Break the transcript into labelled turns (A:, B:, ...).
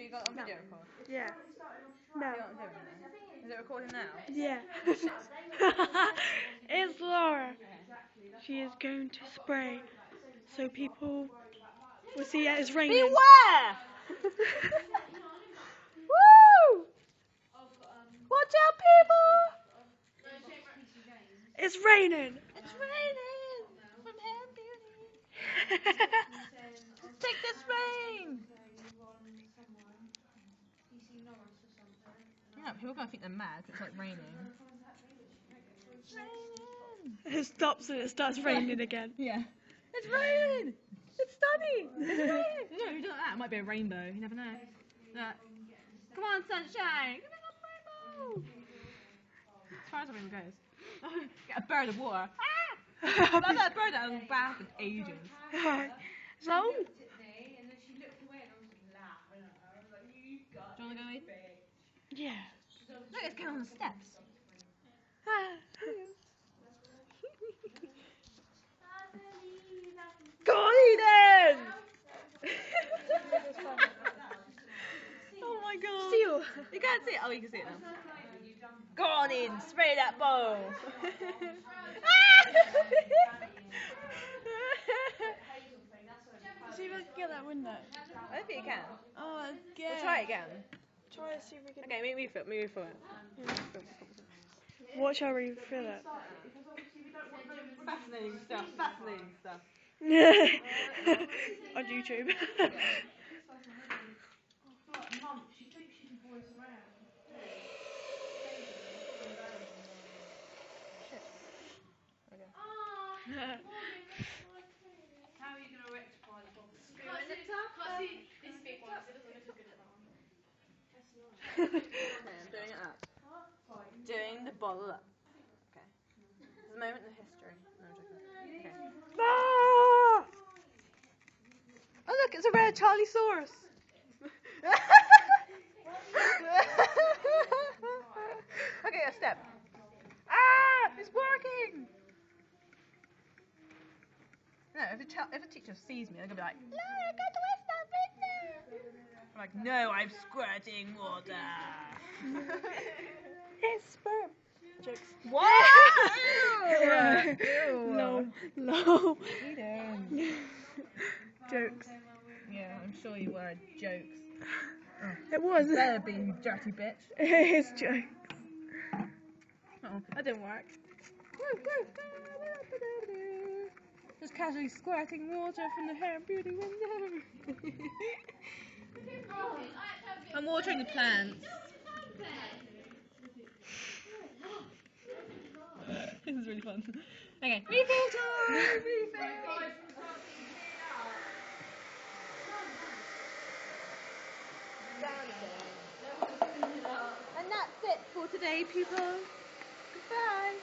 A: you got on video record?
B: Yeah. No.
A: You're not doing it. Is it recording now?
B: Yeah. It's Laura. She is going to spray so people will see it is raining.
A: Beware! Woo! Watch out, people!
B: It's raining.
A: It's raining from Hair Beauty. Take this rain! Yeah, people are going to think they're mad because it's like raining. It's raining!
B: It stops and it starts raining again.
A: Yeah. It's raining! It's sunny! It's raining! No, you don't know that. It might be a rainbow. You never know. Come on, sunshine! Give me some rainbow! As far as the rainbow goes. Get a bird of water. Ah! I've had that bird out of the bath in ages.
B: So,
A: Do you want to go eat?
B: yeah.
A: Look, it's going on the steps.
B: Go on, Eden!
A: Oh my god.
B: Steal.
A: You can't see it. Oh, you can see it now. Go on in, spray that bowl.
B: See if I can get that window.
A: I don't think you can.
B: Oh, again.
A: We'll try it again.
B: Try to see if we can.
A: Okay, move for it.
B: Watch how we refill it.
A: Fascinating stuff. Fascinating stuff.
B: On YouTube.
C: How are you going to rectify the problem? This big one, so it doesn't look good at that one.
A: Okay, I'm doing it up. Doing the bottle up. Okay. There's a moment in history. No, I'm joking. Okay.
B: Ah!
A: Oh look, it's a rare Charlie Saurus. Okay, a step. Ah, it's working. No, if a teacher sees me, they're gonna be like, Laura, go to West window. I'm like, no, I'm squirting water.
B: It's sperm. Jokes.
A: What?
B: No, no.
A: Eden.
B: Jokes.
A: Yeah, I'm sure you were jokes.
B: It was.
A: Better be, you dirty bitch.
B: It's jokes.
A: Oh, that didn't work. Just casually squirting water from the Hair Beauty window. I'm watering the plants. This is really fun. Okay, refill time! Refill! And that's it for today, people. Goodbye.